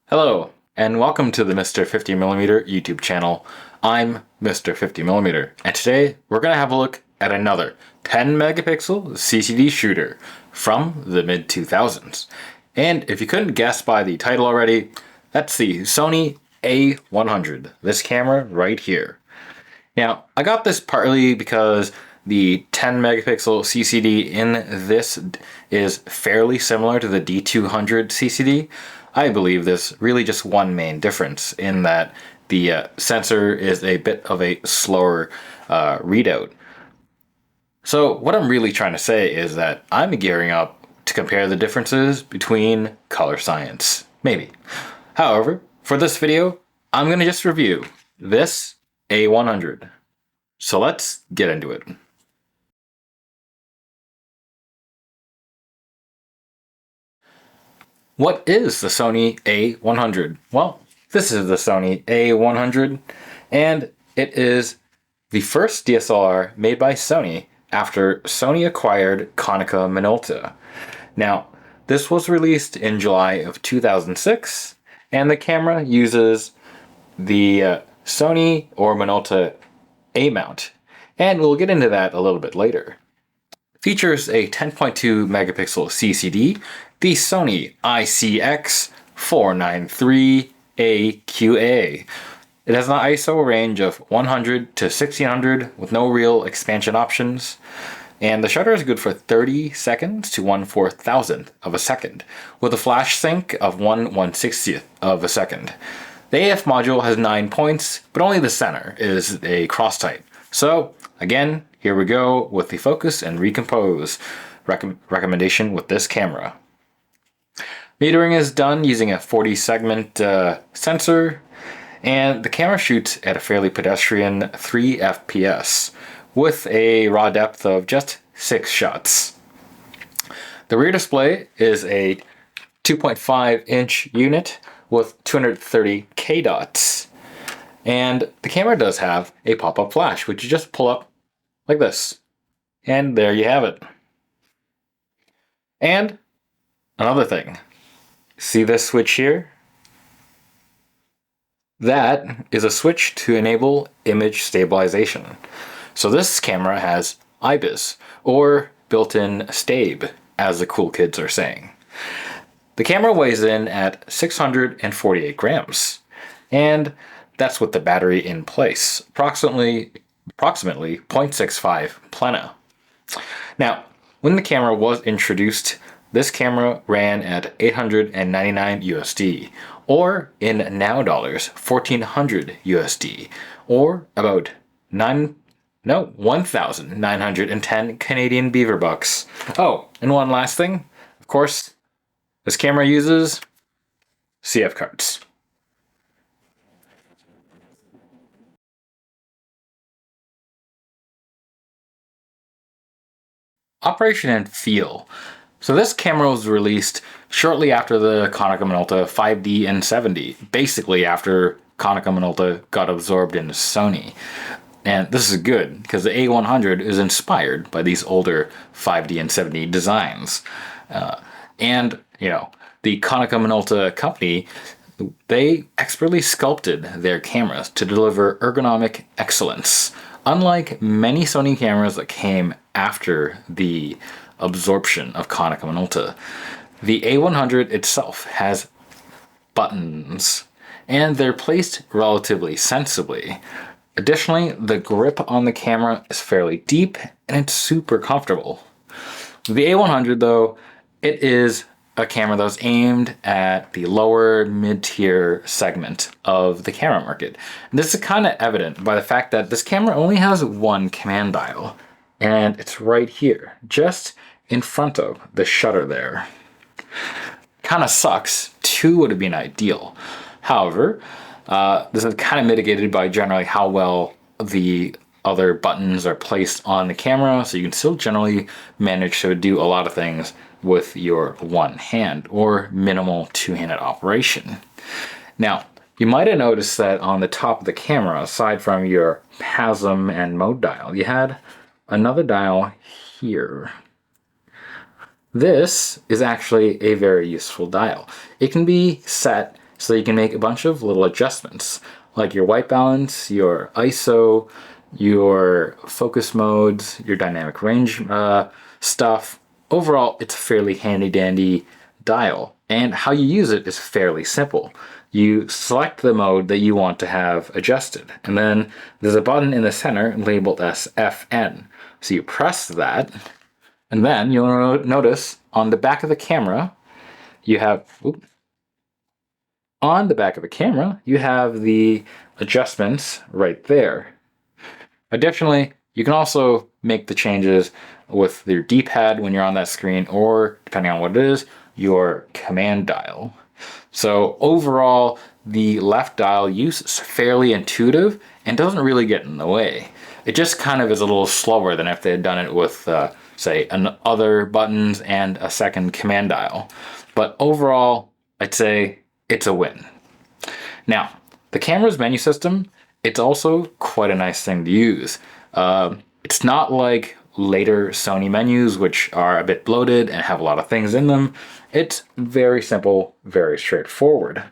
Hello, and welcome to the Mr. 50mm YouTube channel. I'm Mr. 50mm, and today we're going to have a look at another 10 megapixel CCD shooter from the mid-2000s. And if you couldn't guess by the title already, that's the Sony A100, this camera right here. Now, I got this partly because the 10 megapixel CCD in this is fairly similar to the D200 CCD. I believe there's really just one main difference in that the sensor is a bit of a slower readout. So what I'm really trying to say is that I'm gearing up to compare the differences between color science. Maybe. However, for this video, I'm going to just review this A100. So let's get into it. What is the Sony A100? Well, this is the Sony A100, and it is the first DSLR made by Sony after Sony acquired Konica Minolta. Now, this was released in July of 2006, and the camera uses the Sony or Minolta A mount, and we'll get into that a little bit later. Features a 10.2 megapixel CCD, the Sony ICX493AQA. It has an ISO range of 100 to 1600 with no real expansion options, and the shutter is good for 30 seconds to 1/4000th of a second, with a flash sync of 1/160th of a second. The AF module has 9 points, but only the center is a cross type. So, again, here we go with the focus and recompose recommendation with this camera. Metering is done using a 40 segment sensor, and the camera shoots at a fairly pedestrian 3 FPS with a raw depth of just 6 shots. The rear display is a 2.5-inch unit with 230 K dots. And the camera does have a pop-up flash, which you just pull up like this. And there you have it. And another thing. See this switch here? That is a switch to enable image stabilization. So this camera has IBIS, or built-in stabe, as the cool kids are saying. The camera weighs in at 648 grams, and that's with the battery in place, approximately 0.65 plena. Now, when the camera was introduced, this camera ran at $899 USD, or in now dollars, $1,400 USD, or about 1,910 Canadian beaver bucks. Oh, and one last thing, of course, this camera uses CF cards. Operation and feel. So this camera was released shortly after the Konica Minolta 5D and 7D, basically after Konica Minolta got absorbed into Sony. And this is good, because the A100 is inspired by these older 5D and 7D designs. And, you know, the Konica Minolta company, they expertly sculpted their cameras to deliver ergonomic excellence. Unlike many Sony cameras that came after the absorption of Konica Minolta, the A100 itself has buttons, and they're placed relatively sensibly. Additionally, the grip on the camera is fairly deep, and it's super comfortable. The A100, though, it is a camera that was aimed at the lower mid-tier segment of the camera market. And this is kind of evident by the fact that this camera only has one command dial, and it's right here, just in front of the shutter there. Kind of sucks. 2 would have been ideal. However, this is kind of mitigated by generally how well the other buttons are placed on the camera, so you can still generally manage to do a lot of things with your one hand, or minimal two-handed operation. Now, you might have noticed that on the top of the camera, aside from your PASM and mode dial, you had another dial here. This is actually a very useful dial. It can be set So you can make a bunch of little adjustments, like your white balance, your ISO, your focus modes, your dynamic range stuff. Overall, it's a fairly handy dandy dial, and how you use it is fairly simple. You select the mode that you want to have adjusted, and then there's a button in the center labeled as FN. So you press that, and then you'll notice on the back of the camera, you have, on the back of the camera, you have the adjustments right there. Additionally, you can also make the changes with your D-pad when you're on that screen, or depending on what it is, your command dial. So overall, the left dial use is fairly intuitive and doesn't really get in the way. It just kind of is a little slower than if they had done it with, say, other buttons and a second command dial. But overall, I'd say it's a win. Now, the camera's menu system, it's also quite a nice thing to use. It's not like later Sony menus, which are a bit bloated and have a lot of things in them. It's very simple, very straightforward.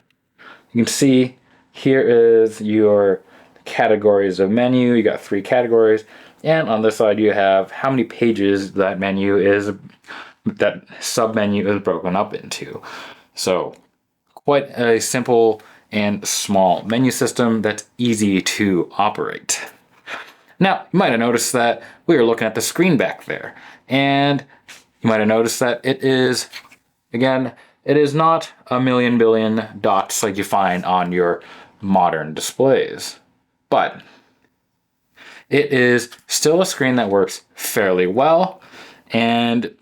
You can see here is your categories of menu. You got 3 categories, and on this side you have how many pages that menu is, that sub menu is broken up into. So quite a simple and small menu system that's easy to operate. Now, you might have noticed that we were looking at the screen back there, and you might have noticed that it is, again, it is not a million billion dots like you find on your modern displays, but it is still a screen that works fairly well, and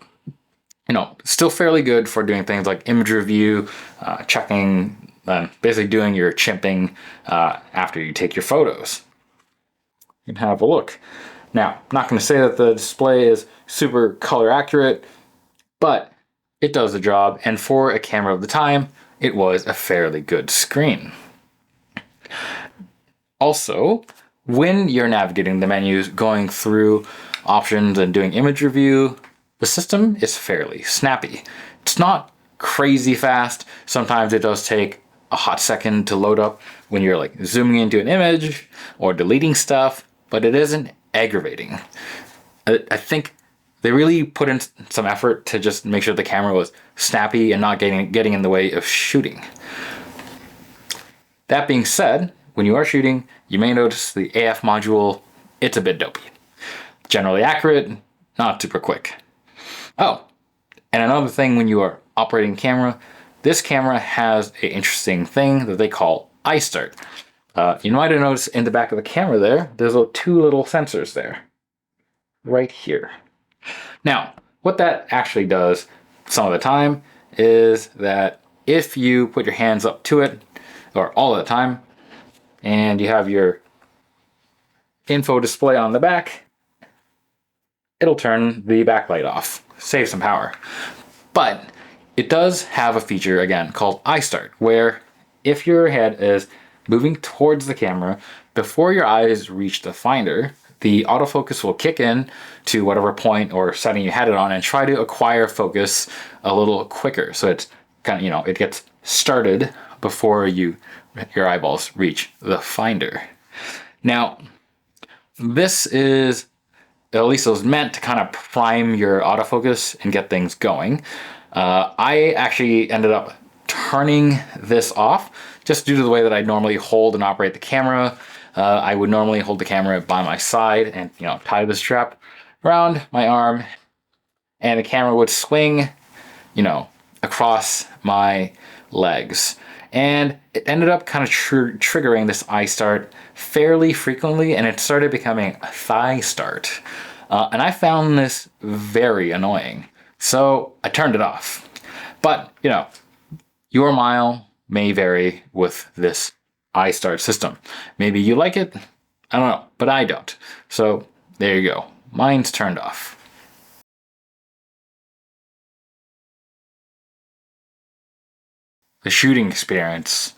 still fairly good for doing things like image review, checking, basically doing your chimping after you take your photos. You can have a look. Now, I'm not going to say that the display is super color accurate, but it does the job, and for a camera of the time, it was a fairly good screen. Also, when you're navigating the menus, going through options and doing image review, the system is fairly snappy. It's not crazy fast. Sometimes it does take a hot second to load up when you're like zooming into an image or deleting stuff, but it isn't aggravating. I think they really put in some effort to just make sure the camera was snappy and not getting in the way of shooting. That being said, when you are shooting, you may notice the AF module, it's a bit dopey. Generally accurate, not super quick. Oh, and another thing when you are operating camera, this camera has an interesting thing that they call iStart. You might have noticed in the back of the camera there's 2 little sensors there, right here. Now, what that actually does some of the time is that if you put your hands up to it, or all the time, and you have your info display on the back, it'll turn the backlight off, save some power. But it does have a feature, again, called iStart, where if your head is moving towards the camera, before your eyes reach the finder, the autofocus will kick in to whatever point or setting you had it on and try to acquire focus a little quicker. So it's kind of, it gets started before your eyeballs reach the finder. Now, this is, at least it was meant to kind of prime your autofocus and get things going. I actually ended up turning this off just due to the way that I normally hold and operate the camera. I would normally hold the camera by my side and tie the strap around my arm, and the camera would swing across my legs. And it ended up kind of triggering this iStart fairly frequently, and it started becoming a thigh start. And I found this very annoying. So I turned it off. But, your mile may vary with this iStart system. Maybe you like it, I don't know, but I don't. So there you go. Mine's turned off. The shooting experience.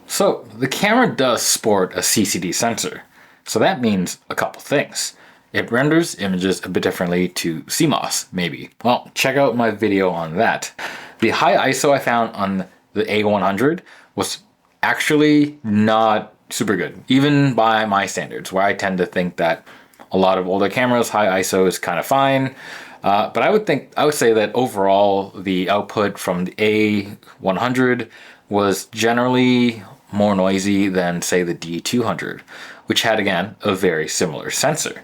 So the camera does sport a CCD sensor. So that means a couple things. It renders images a bit differently to CMOS, maybe. Well, check out my video on that. The high ISO I found on the A100 was actually not super good, even by my standards, where I tend to think that a lot of older cameras, high ISO is kind of fine. But I would say that overall the output from the A100 was generally more noisy than, say, the D200, which had, again, a very similar sensor.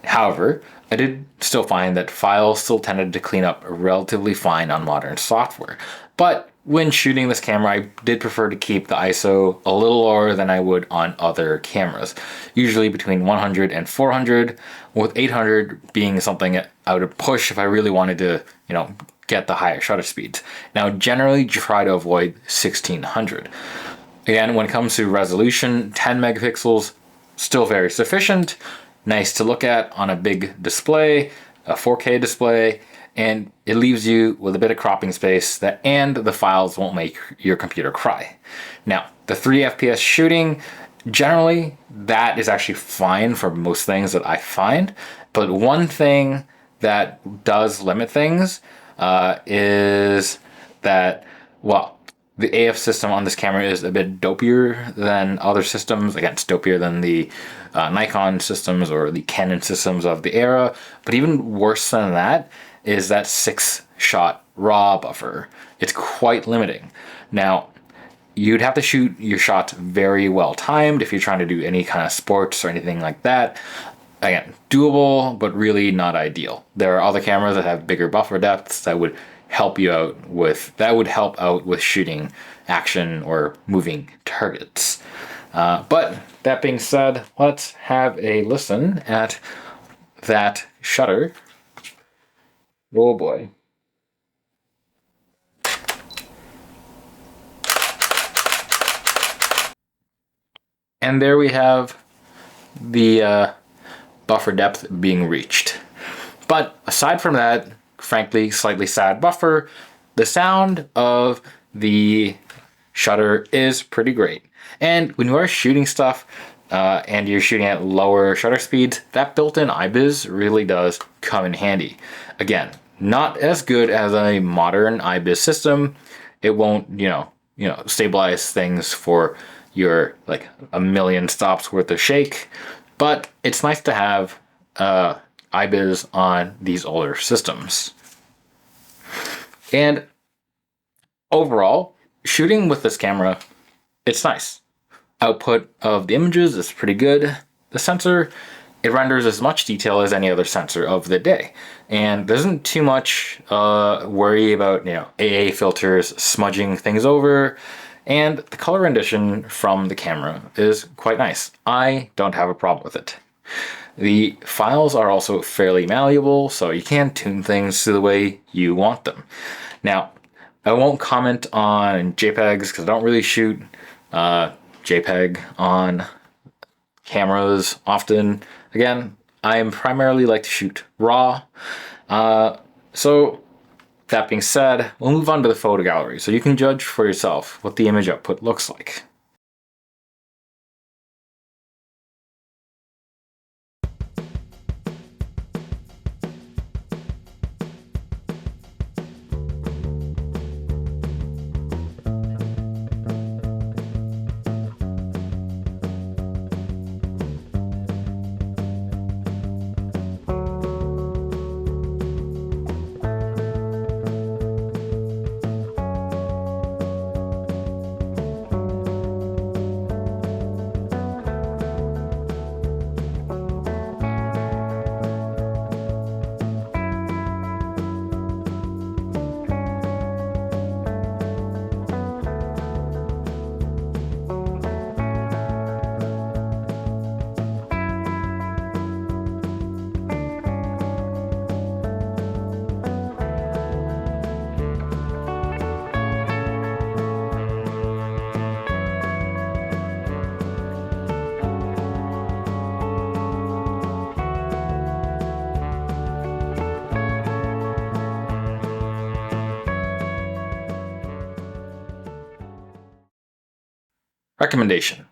However, I did still find that files still tended to clean up relatively fine on modern software. But when shooting this camera, I did prefer to keep the ISO a little lower than I would on other cameras, usually between 100 and 400, with 800 being something I would push if I really wanted to, get the higher shutter speeds. Now, generally try to avoid 1600. Again, when it comes to resolution, 10 megapixels, still very sufficient, nice to look at on a big display, a 4K display, and it leaves you with a bit of cropping space and the files won't make your computer cry. Now, the 3 FPS shooting, generally, that is actually fine for most things that I find, but one thing that does limit things is that, the AF system on this camera is a bit dopier than other systems. Again, it's dopier than the Nikon systems or the Canon systems of the era. But even worse than that is that 6-shot RAW buffer. It's quite limiting. Now, you'd have to shoot your shots very well timed if you're trying to do any kind of sports or anything like that. Again, doable, but really not ideal. There are other cameras that have bigger buffer depths that would help out with shooting action or moving targets. But that being said, let's have a listen at that shutter. Oh boy. And there we have the buffer depth being reached. But aside from that, frankly, slightly sad buffer, the sound of the shutter is pretty great. And when you are shooting stuff and you're shooting at lower shutter speeds, that built-in IBIS really does come in handy. Again, not as good as a modern IBIS system. It won't, stabilize things for your like a million stops worth of shake, but it's nice to have IBIS on these older systems. And overall, shooting with this camera, it's nice. Output of the images is pretty good. The sensor, it renders as much detail as any other sensor of the day. And there isn't too much worry about, AA filters smudging things over. And the color rendition from the camera is quite nice. I don't have a problem with it. The files are also fairly malleable, so you can tune things to the way you want them. Now, I won't comment on JPEGs because I don't really shoot JPEG on cameras often. Again, I primarily like to shoot RAW. So that being said, we'll move on to the photo gallery so you can judge for yourself what the image output looks like. Recommendation.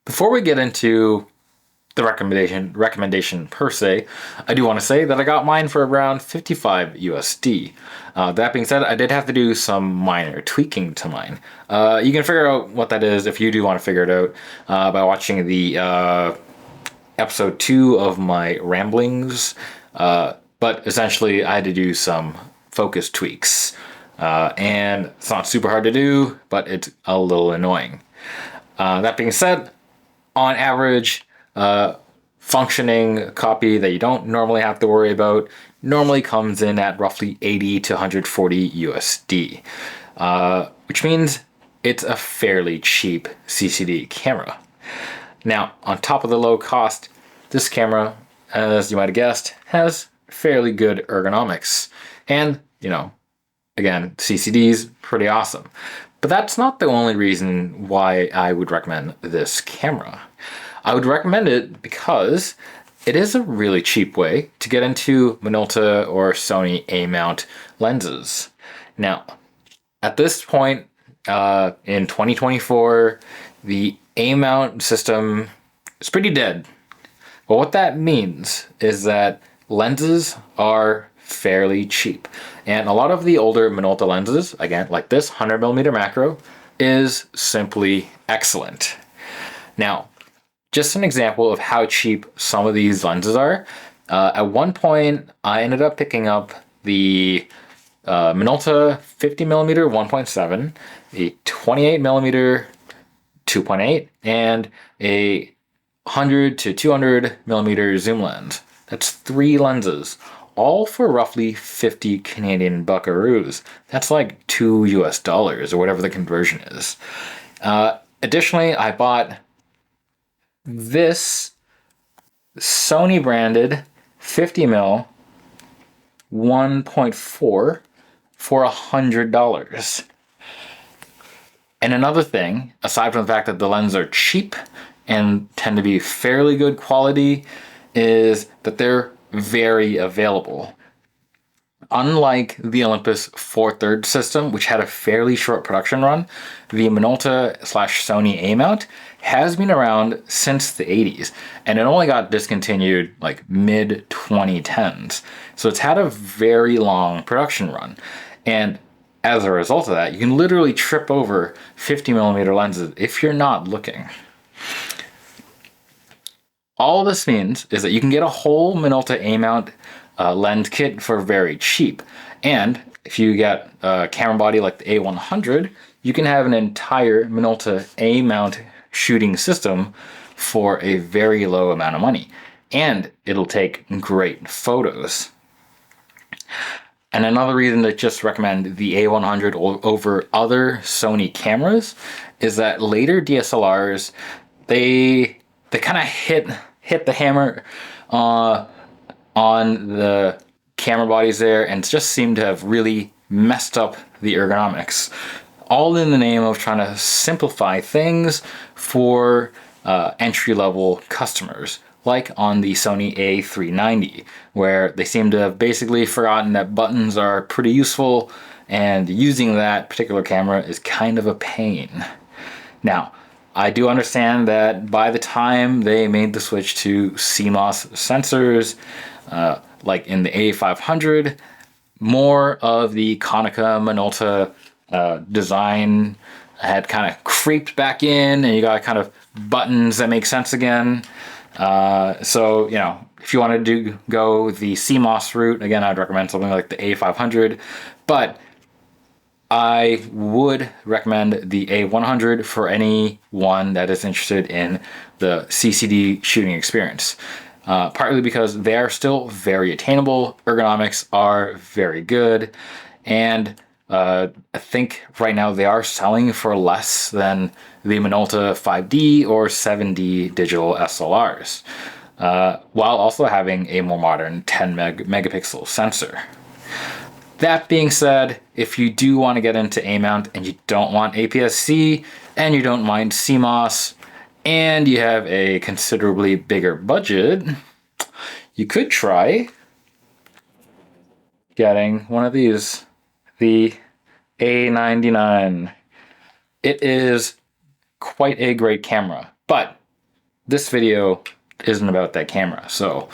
Before we get into the recommendation per se, I do want to say that I got mine for around 55 USD. That being said, I did have to do some minor tweaking to mine. You can figure out what that is if you do want to figure it out by watching the episode 2 of my ramblings. But essentially, I had to do some focus tweaks. And it's not super hard to do, but it's a little annoying. That being said, on average, functioning copy that you don't normally have to worry about normally comes in at roughly 80 to 140 USD, which means it's a fairly cheap CCD camera. Now, on top of the low cost, this camera, as you might have guessed, has fairly good ergonomics. And, again, CCD's pretty awesome. But that's not the only reason why I would recommend this camera. I would recommend it because it is a really cheap way to get into Minolta or Sony A-mount lenses. Now, at this point in 2024, the A-mount system is pretty dead. But what that means is that lenses are fairly cheap. And a lot of the older Minolta lenses, again, like this 100mm macro, is simply excellent. Now, just an example of how cheap some of these lenses are. At one point, I ended up picking up the Minolta 50mm 1.7, a 28mm 2.8, and a 100 to 200mm zoom lens. That's 3 lenses, all for roughly 50 Canadian buckaroos. That's like $2 US or whatever the conversion is. Additionally, I bought this Sony branded 50mm 1.4 for $100. And another thing, aside from the fact that the lenses are cheap and tend to be fairly good quality, is that they're very available. Unlike the Olympus 4/3 system, which had a fairly short production run, the Minolta/Sony A-mount has been around since the 80s, and it only got discontinued like mid-2010s. So it's had a very long production run. And as a result of that, you can literally trip over 50mm lenses if you're not looking. All this means is that you can get a whole Minolta A-mount lens kit for very cheap. And if you get a camera body like the A100, you can have an entire Minolta A-mount shooting system for a very low amount of money. And it'll take great photos. And another reason to just recommend the A100 over other Sony cameras is that later DSLRs, they kind of hit the hammer on the camera bodies there and just seem to have really messed up the ergonomics. All in the name of trying to simplify things for entry-level customers, like on the Sony A390, where they seem to have basically forgotten that buttons are pretty useful, and using that particular camera is kind of a pain. Now, I do understand that by the time they made the switch to CMOS sensors, like in the A500, more of the Konica Minolta design had kind of creeped back in, and you got kind of buttons that make sense again. So, if you wanted to go the CMOS route, again, I'd recommend something like the A500, but I would recommend the A100 for anyone that is interested in the CCD shooting experience. Partly because they are still very attainable, ergonomics are very good, and I think right now they are selling for less than the Minolta 5D or 7D digital SLRs, while also having a more modern 10 megapixel sensor. That being said, if you do want to get into A-mount and you don't want APS-C and you don't mind CMOS and you have a considerably bigger budget, you could try getting one of these, the A99. It is quite a great camera, but this video isn't about that camera. So,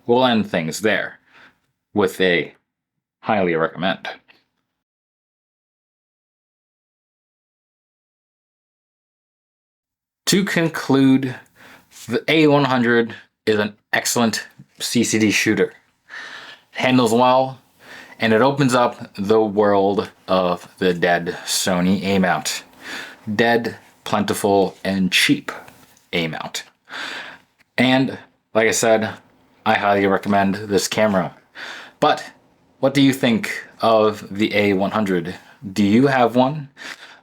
we'll end things there with a highly recommend. To conclude, the A100 is an excellent CCD shooter. It handles well, and it opens up the world of the dead Sony A mount. Dead, plentiful, and cheap A mount. And like I said, I highly recommend this camera. But what do you think of the A100? Do you have one?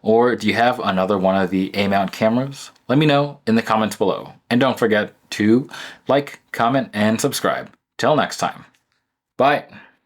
Or do you have another one of the A-mount cameras? Let me know in the comments below. And don't forget to like, comment, and subscribe. Till next time. Bye.